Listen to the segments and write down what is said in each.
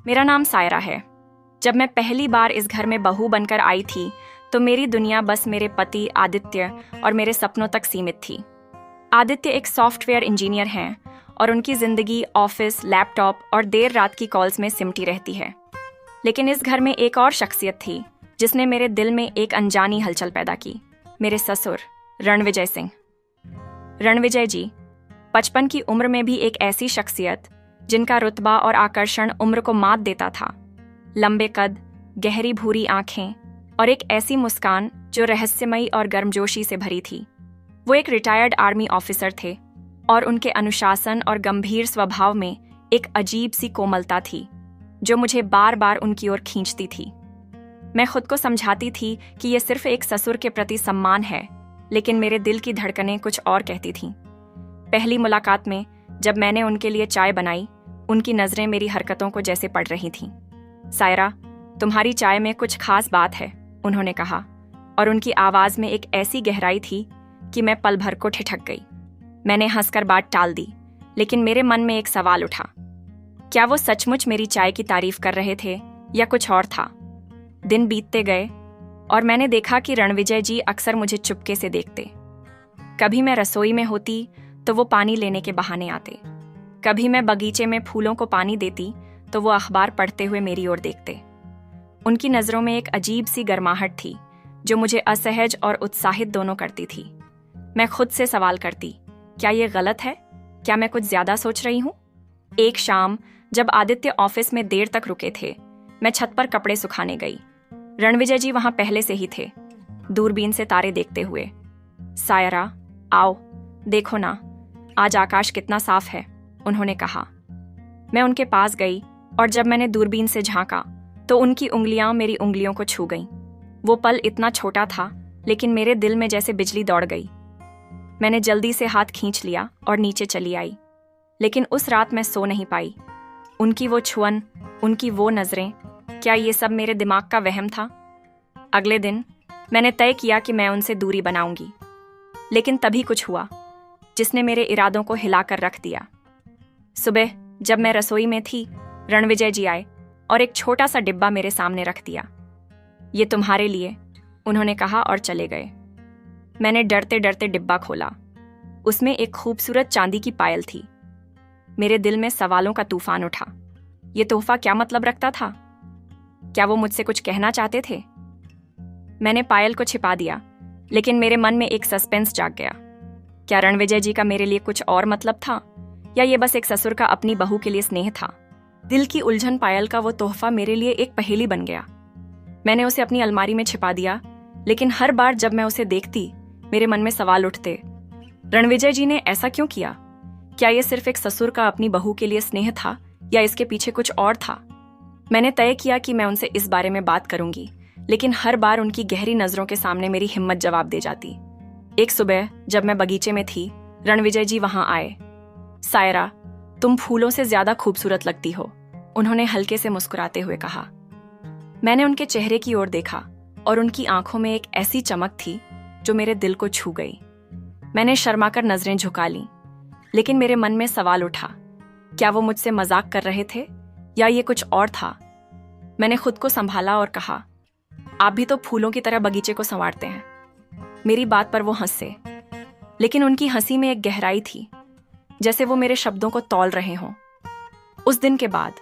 मेरा नाम सायरा है। जब मैं पहली बार इस घर में बहू बनकर आई थी तो मेरी दुनिया बस मेरे पति आदित्य और मेरे सपनों तक सीमित थी। आदित्य एक सॉफ्टवेयर इंजीनियर हैं और उनकी जिंदगी ऑफिस, लैपटॉप और देर रात की कॉल्स में सिमटी रहती है। लेकिन इस घर में एक और शख्सियत थी जिसने मेरे दिल में एक अनजानी हलचल पैदा की। मेरे ससुर रणविजय सिंह। रणविजय जी 55 की उम्र में भी एक ऐसी शख्सियत जिनका रुतबा और आकर्षण उम्र को मात देता था। लंबे कद, गहरी भूरी आंखें और एक ऐसी मुस्कान जो रहस्यमयी और गर्मजोशी से भरी थी। वो एक रिटायर्ड आर्मी ऑफिसर थे और उनके अनुशासन और गंभीर स्वभाव में एक अजीब सी कोमलता थी जो मुझे बार बार उनकी ओर खींचती थी। मैं खुद को समझाती थी कि यह सिर्फ एक ससुर के प्रति सम्मान है, लेकिन मेरे दिल की धड़कनें कुछ और कहती थीं। पहली मुलाकात में जब मैंने उनके लिए चाय बनाई, उनकी नज़रें मेरी हरकतों को जैसे पढ़ रही थीं। सायरा, तुम्हारी चाय में कुछ खास बात है, उन्होंने कहा, और उनकी आवाज़ में एक ऐसी गहराई थी कि मैं पल भर को ठिठक गई। मैंने हंसकर बात टाल दी, लेकिन मेरे मन में एक सवाल उठा। क्या वो सचमुच मेरी चाय की तारीफ कर रहे थे या कुछ और था? दिन बीतते गए और मैंने देखा कि रणविजय जी अक्सर मुझे चुपके से देखते। कभी मैं रसोई में होती तो वो पानी लेने के बहाने आते। कभी मैं बगीचे में फूलों को पानी देती तो वो अखबार पढ़ते हुए मेरी ओर देखते। उनकी नज़रों में एक अजीब सी गर्माहट थी जो मुझे असहज और उत्साहित दोनों करती थी। मैं खुद से सवाल करती, क्या ये गलत है? क्या मैं कुछ ज्यादा सोच रही हूँ? एक शाम जब आदित्य ऑफिस में देर तक रुके थे, मैं छत पर कपड़े सुखाने गई। रणविजय जी वहां पहले से ही थे, दूरबीन से तारे देखते हुए। सायरा, आओ, देखो ना, आज आकाश कितना साफ है, उन्होंने कहा। मैं उनके पास गई और जब मैंने दूरबीन से झांका तो उनकी उंगलियां मेरी उंगलियों को छू गईं। वो पल इतना छोटा था, लेकिन मेरे दिल में जैसे बिजली दौड़ गई। मैंने जल्दी से हाथ खींच लिया और नीचे चली आई। लेकिन उस रात मैं सो नहीं पाई। उनकी वो छुअन, उनकी वो नजरें, क्या ये सब मेरे दिमाग का वहम था? अगले दिन मैंने तय किया कि मैं उनसे दूरी बनाऊंगी, लेकिन तभी कुछ हुआ जिसने मेरे इरादों को हिलाकर रख दिया। सुबह जब मैं रसोई में थी, रणविजय जी आए और एक छोटा सा डिब्बा मेरे सामने रख दिया। ये तुम्हारे लिए, उन्होंने कहा और चले गए। मैंने डरते डरते डिब्बा खोला। उसमें एक खूबसूरत चांदी की पायल थी। मेरे दिल में सवालों का तूफान उठा। ये तोहफा क्या मतलब रखता था? क्या वो मुझसे कुछ कहना चाहते थे? मैंने पायल को छिपा दिया, लेकिन मेरे मन में एक सस्पेंस जाग गया। क्या रणविजय जी का मेरे लिए कुछ और मतलब था, या ये बस एक ससुर का अपनी बहू के लिए स्नेह था? दिल की उलझन पायल का वो तोहफा मेरे लिए एक पहेली बन गया। मैंने उसे अपनी अलमारी में छिपा दिया, लेकिन हर बार जब मैं उसे देखती, मेरे मन में सवाल उठते। रणविजय जी ने ऐसा क्यों किया? क्या ये सिर्फ एक ससुर का अपनी बहू के लिए स्नेह था, या इसके पीछे कुछ और था? मैंने तय किया कि मैं उनसे इस बारे में बात करूंगी, लेकिन हर बार उनकी गहरी नजरों के सामने मेरी हिम्मत जवाब दे जाती। एक सुबह जब मैं बगीचे में थी, रणविजय जी वहां आए। सायरा, तुम फूलों से ज्यादा खूबसूरत लगती हो, उन्होंने हल्के से मुस्कुराते हुए कहा। मैंने उनके चेहरे की ओर देखा और उनकी आंखों में एक ऐसी चमक थी जो मेरे दिल को छू गई। मैंने शर्माकर नजरें झुका लीं, लेकिन मेरे मन में सवाल उठा, क्या वो मुझसे मजाक कर रहे थे या ये कुछ और था? मैंने खुद को संभाला और कहा, आप भी तो फूलों की तरह बगीचे को संवारते हैं। मेरी बात पर वो हंसे, लेकिन उनकी हंसी में एक गहराई थी, जैसे वो मेरे शब्दों को तौल रहे हों। उस दिन के बाद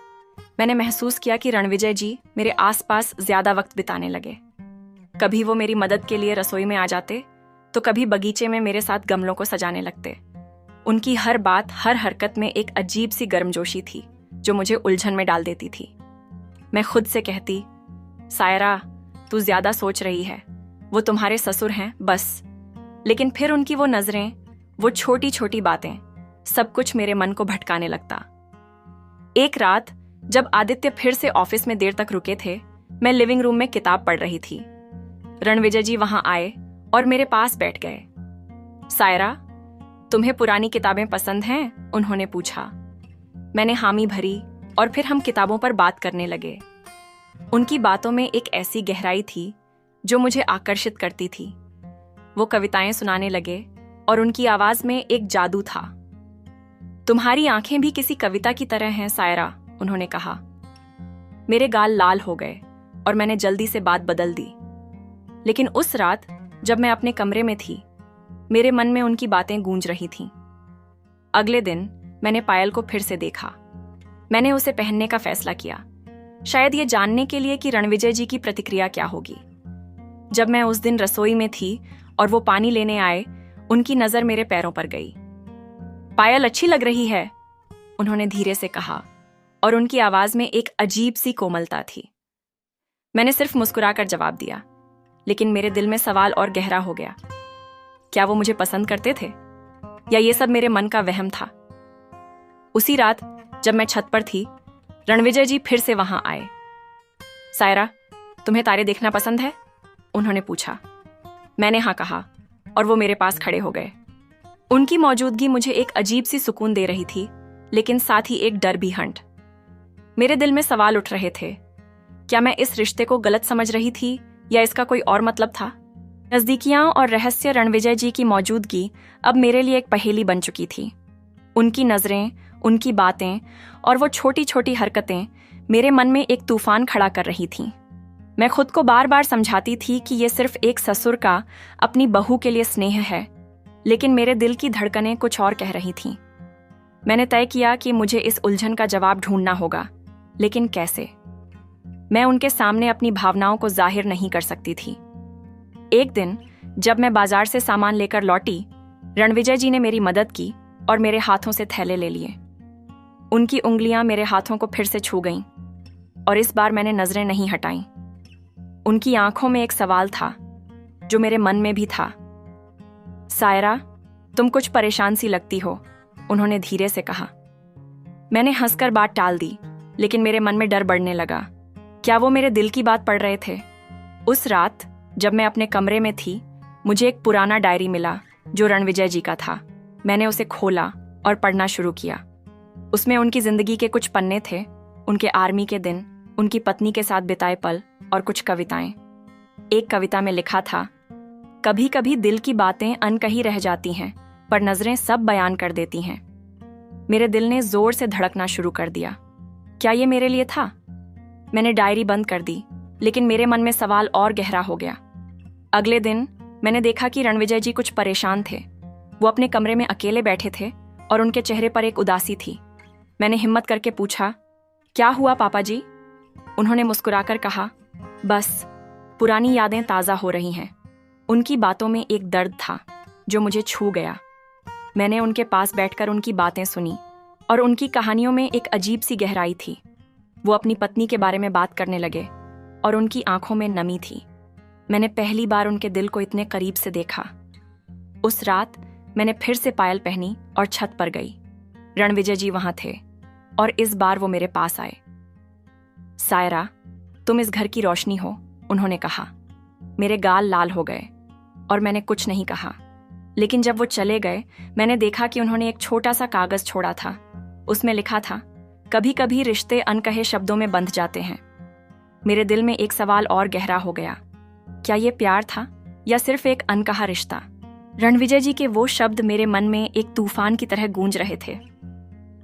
मैंने महसूस किया कि रणविजय जी मेरे आसपास ज्यादा वक्त बिताने लगे। कभी वो मेरी मदद के लिए रसोई में आ जाते, तो कभी बगीचे में मेरे साथ गमलों को सजाने लगते। उनकी हर बात, हर हरकत में एक अजीब सी गर्मजोशी थी जो मुझे उलझन में डाल देती थी। मैं खुद से कहती, सायरा, तू ज्यादा सोच रही है, वो तुम्हारे ससुर हैं बस। लेकिन फिर उनकी वो नजरें, वो छोटी छोटी बातें, सब कुछ मेरे मन को भटकाने लगता। एक रात जब आदित्य फिर से ऑफिस में देर तक रुके थे, मैं लिविंग रूम में किताब पढ़ रही थी। रणविजय जी वहां आए और मेरे पास बैठ गए। सायरा, तुम्हें पुरानी किताबें पसंद हैं? उन्होंने पूछा। मैंने हामी भरी और फिर हम किताबों पर बात करने लगे। उनकी बातों में एक ऐसी गहराई थी जो मुझे आकर्षित करती थी। वो कविताएं सुनाने लगे और उनकी आवाज में एक जादू था। तुम्हारी आंखें भी किसी कविता की तरह हैं सायरा, उन्होंने कहा। मेरे गाल लाल हो गए और मैंने जल्दी से बात बदल दी। लेकिन उस रात जब मैं अपने कमरे में थी, मेरे मन में उनकी बातें गूंज रही थीं। अगले दिन मैंने पायल को फिर से देखा। मैंने उसे पहनने का फैसला किया, शायद ये जानने के लिए कि रणविजय जी की प्रतिक्रिया क्या होगी। जब मैं उस दिन रसोई में थी और वो पानी लेने आए, उनकी नजर मेरे पैरों पर गई। पायल अच्छी लग रही है, उन्होंने धीरे से कहा और उनकी आवाज में एक अजीब सी कोमलता थी। मैंने सिर्फ मुस्कुराकर जवाब दिया, लेकिन मेरे दिल में सवाल और गहरा हो गया। क्या वो मुझे पसंद करते थे या ये सब मेरे मन का वहम था? उसी रात जब मैं छत पर थी, रणविजय जी फिर से वहां आए। सायरा, तुम्हें तारे देखना पसंद है? उन्होंने पूछा। मैंने हाँ कहा और वो मेरे पास खड़े हो गए। उनकी मौजूदगी मुझे एक अजीब सी सुकून दे रही थी, लेकिन साथ ही एक डर भी हंट। मेरे दिल में सवाल उठ रहे थे। क्या मैं इस रिश्ते को गलत समझ रही थी या इसका कोई और मतलब था? नजदीकियां और रहस्य रणविजय जी की मौजूदगी अब मेरे लिए एक पहेली बन चुकी थी। उनकी नजरें, उनकी बातें और वो छोटी छोटी हरकतें मेरे मन में एक तूफान खड़ा कर रही थीं। मैं खुद को बार बार समझाती थी कि ये सिर्फ एक ससुर का अपनी बहू के लिए स्नेह है, लेकिन मेरे दिल की धड़कनें कुछ और कह रही थीं। मैंने तय किया कि मुझे इस उलझन का जवाब ढूंढना होगा, लेकिन कैसे? मैं उनके सामने अपनी भावनाओं को जाहिर नहीं कर सकती थी। एक दिन जब मैं बाजार से सामान लेकर लौटी, रणविजय जी ने मेरी मदद की और मेरे हाथों से थैले ले लिए। उनकी उंगलियां मेरे हाथों को फिर से छू गईं और इस बार मैंने नजरें नहीं हटाईं। उनकी आंखों में एक सवाल था जो मेरे मन में भी था। सायरा, तुम कुछ परेशान सी लगती हो, उन्होंने धीरे से कहा। मैंने हंसकर बात टाल दी, लेकिन मेरे मन में डर बढ़ने लगा। क्या वो मेरे दिल की बात पढ़ रहे थे? उस रात जब मैं अपने कमरे में थी, मुझे एक पुराना डायरी मिला जो रणविजय जी का था। मैंने उसे खोला और पढ़ना शुरू किया। उसमें उनकी जिंदगी के कुछ पन्ने थे, उनके आर्मी के दिन, उनकी पत्नी के साथ बिताए पल और कुछ कविताएं। एक कविता में लिखा था, कभी कभी दिल की बातें अनकही रह जाती हैं, पर नजरें सब बयान कर देती हैं। मेरे दिल ने जोर से धड़कना शुरू कर दिया। क्या ये मेरे लिए था? मैंने डायरी बंद कर दी, लेकिन मेरे मन में सवाल और गहरा हो गया। अगले दिन मैंने देखा कि रणविजय जी कुछ परेशान थे। वो अपने कमरे में अकेले बैठे थे और उनके चेहरे पर एक उदासी थी। मैंने हिम्मत करके पूछा, क्या हुआ पापा जी? उन्होंने मुस्कुराकर कहा, बस पुरानी यादें ताज़ा हो रही हैं। उनकी बातों में एक दर्द था जो मुझे छू गया। मैंने उनके पास बैठकर उनकी बातें सुनी और उनकी कहानियों में एक अजीब सी गहराई थी। वो अपनी पत्नी के बारे में बात करने लगे और उनकी आंखों में नमी थी। मैंने पहली बार उनके दिल को इतने करीब से देखा। उस रात मैंने फिर से पायल पहनी और छत पर गई। रणविजय जी वहां थे और इस बार वो मेरे पास आए। सायरा, तुम इस घर की रोशनी हो, उन्होंने कहा। मेरे गाल लाल हो गए और मैंने कुछ नहीं कहा। लेकिन जब वो चले गए, मैंने देखा कि उन्होंने एक छोटा सा कागज छोड़ा था। उसमें लिखा था, कभी कभी रिश्ते अनकहे शब्दों में बंध जाते हैं। मेरे दिल में एक सवाल और गहरा हो गया। क्या ये प्यार था या सिर्फ एक अनकहा रिश्ता? रणविजय जी के वो शब्द मेरे मन में एक तूफान की तरह गूंज रहे थे।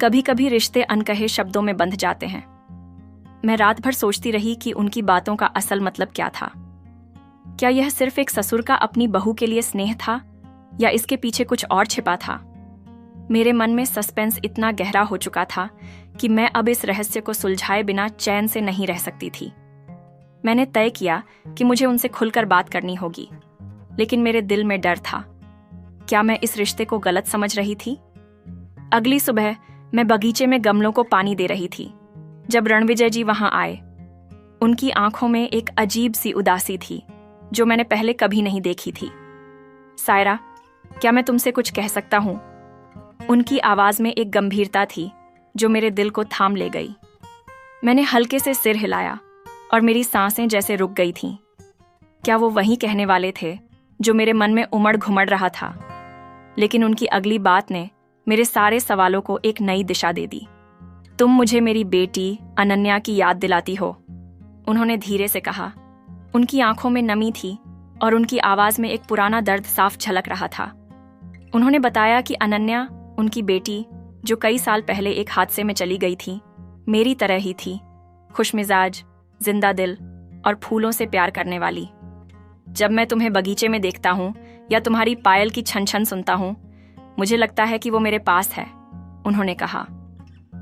कभी कभी रिश्ते अनकहे शब्दों में बंध जाते हैं। मैं रात भर सोचती रही कि उनकी बातों का असल मतलब क्या था। क्या यह सिर्फ एक ससुर का अपनी बहू के लिए स्नेह था या इसके पीछे कुछ और छिपा था? मेरे मन में सस्पेंस इतना गहरा हो चुका था कि मैं अब इस रहस्य को सुलझाए बिना चैन से नहीं रह सकती थी। मैंने तय किया कि मुझे उनसे खुलकर बात करनी होगी, लेकिन मेरे दिल में डर था। क्या मैं इस रिश्ते को गलत समझ रही थी? अगली सुबह मैं बगीचे में गमलों को पानी दे रही थी जब रणविजय जी वहां आए। उनकी आंखों में एक अजीब सी उदासी थी जो मैंने पहले कभी नहीं देखी थी। सायरा, क्या मैं तुमसे कुछ कह सकता हूं? उनकी आवाज में एक गंभीरता थी जो मेरे दिल को थाम ले गई। मैंने हल्के से सिर हिलाया और मेरी सांसें जैसे रुक गई थीं। क्या वो वही कहने वाले थे जो मेरे मन में उमड़ घुमड़ रहा था? लेकिन उनकी अगली बात ने मेरे सारे सवालों को एक नई दिशा दे दी। तुम मुझे मेरी बेटी अनन्या की याद दिलाती हो, उन्होंने धीरे से कहा। उनकी आंखों में नमी थी और उनकी आवाज में एक पुराना दर्द साफ झलक रहा था। उन्होंने बताया कि अनन्या, उनकी बेटी, जो कई साल पहले एक हादसे में चली गई थी, मेरी तरह ही थी, खुशमिजाज, जिंदा दिल और फूलों से प्यार करने वाली। जब मैं तुम्हें बगीचे में देखता हूँ या तुम्हारी पायल की छन छन सुनता हूँ, मुझे लगता है कि वो मेरे पास है, उन्होंने कहा।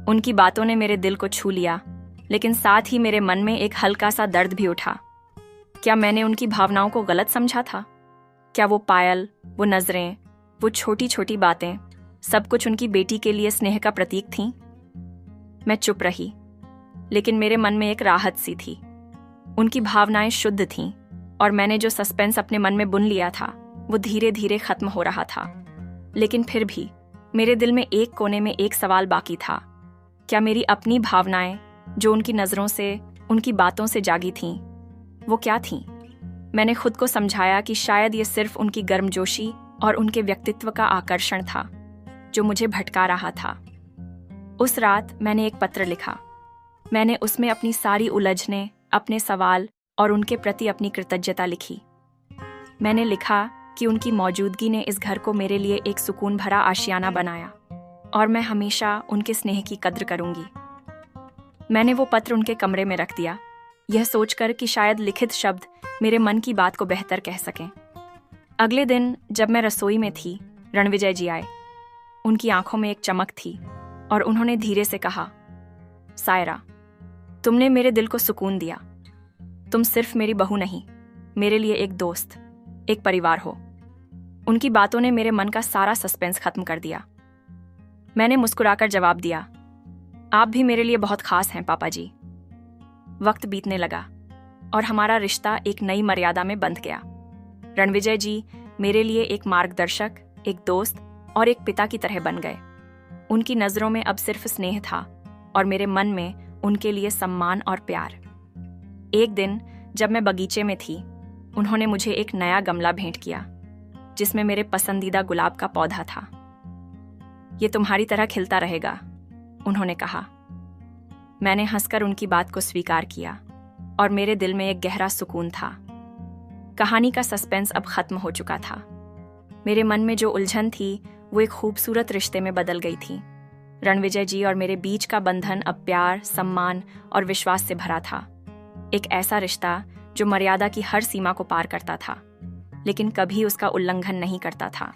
उनकी बातों ने मेरे दिल को छू लिया, लेकिन साथ ही मेरे मन में एक हल्का सा दर्द भी उठा। क्या मैंने उनकी भावनाओं को गलत समझा था? क्या वो पायल, वो नजरें, वो छोटी छोटी बातें, सब कुछ उनकी बेटी के लिए स्नेह का प्रतीक थीं? मैं चुप रही, लेकिन मेरे मन में एक राहत सी थी। उनकी भावनाएं शुद्ध थीं और मैंने जो सस्पेंस अपने मन में बुन लिया था वो धीरे धीरे खत्म हो रहा था। लेकिन फिर भी मेरे दिल में एक कोने में एक सवाल बाकी था। क्या मेरी अपनी भावनाएं, जो उनकी नज़रों से, उनकी बातों से जागी थीं, वो क्या थीं? मैंने खुद को समझाया कि शायद ये सिर्फ उनकी गर्मजोशी और उनके व्यक्तित्व का आकर्षण था जो मुझे भटका रहा था। उस रात मैंने एक पत्र लिखा। मैंने उसमें अपनी सारी उलझनें, अपने सवाल और उनके प्रति अपनी कृतज्ञता लिखी। मैंने लिखा कि उनकी मौजूदगी ने इस घर को मेरे लिए एक सुकून भरा आशियाना बनाया और मैं हमेशा उनके स्नेह की कद्र करूंगी। मैंने वो पत्र उनके कमरे में रख दिया, यह सोचकर कि शायद लिखित शब्द मेरे मन की बात को बेहतर कह सकें। अगले दिन जब मैं रसोई में थी, रणविजय जी आए। उनकी आंखों में एक चमक थी और उन्होंने धीरे से कहा, सायरा, तुमने मेरे दिल को सुकून दिया। तुम सिर्फ मेरी बहू नहीं, मेरे लिए एक दोस्त, एक परिवार हो। उनकी बातों ने मेरे मन का सारा सस्पेंस खत्म कर दिया। मैंने मुस्कुराकर जवाब दिया, आप भी मेरे लिए बहुत खास हैं पापा जी। वक्त बीतने लगा और हमारा रिश्ता एक नई मर्यादा में बंध गया। रणविजय जी मेरे लिए एक मार्गदर्शक, एक दोस्त और एक पिता की तरह बन गए। उनकी नज़रों में अब सिर्फ स्नेह था और मेरे मन में उनके लिए सम्मान और प्यार। एक दिन जब मैं बगीचे में थी, उन्होंने मुझे एक नया गमला भेंट किया जिसमें मेरे पसंदीदा गुलाब का पौधा था। ये तुम्हारी तरह खिलता रहेगा, उन्होंने कहा। मैंने हंसकर उनकी बात को स्वीकार किया और मेरे दिल में एक गहरा सुकून था। कहानी का सस्पेंस अब खत्म हो चुका था। मेरे मन में जो उलझन थी वो एक खूबसूरत रिश्ते में बदल गई थी। रणविजय जी और मेरे बीच का बंधन अब प्यार, सम्मान और विश्वास से भरा था। एक ऐसा रिश्ता जो मर्यादा की हर सीमा को पार करता था, लेकिन कभी उसका उल्लंघन नहीं करता था।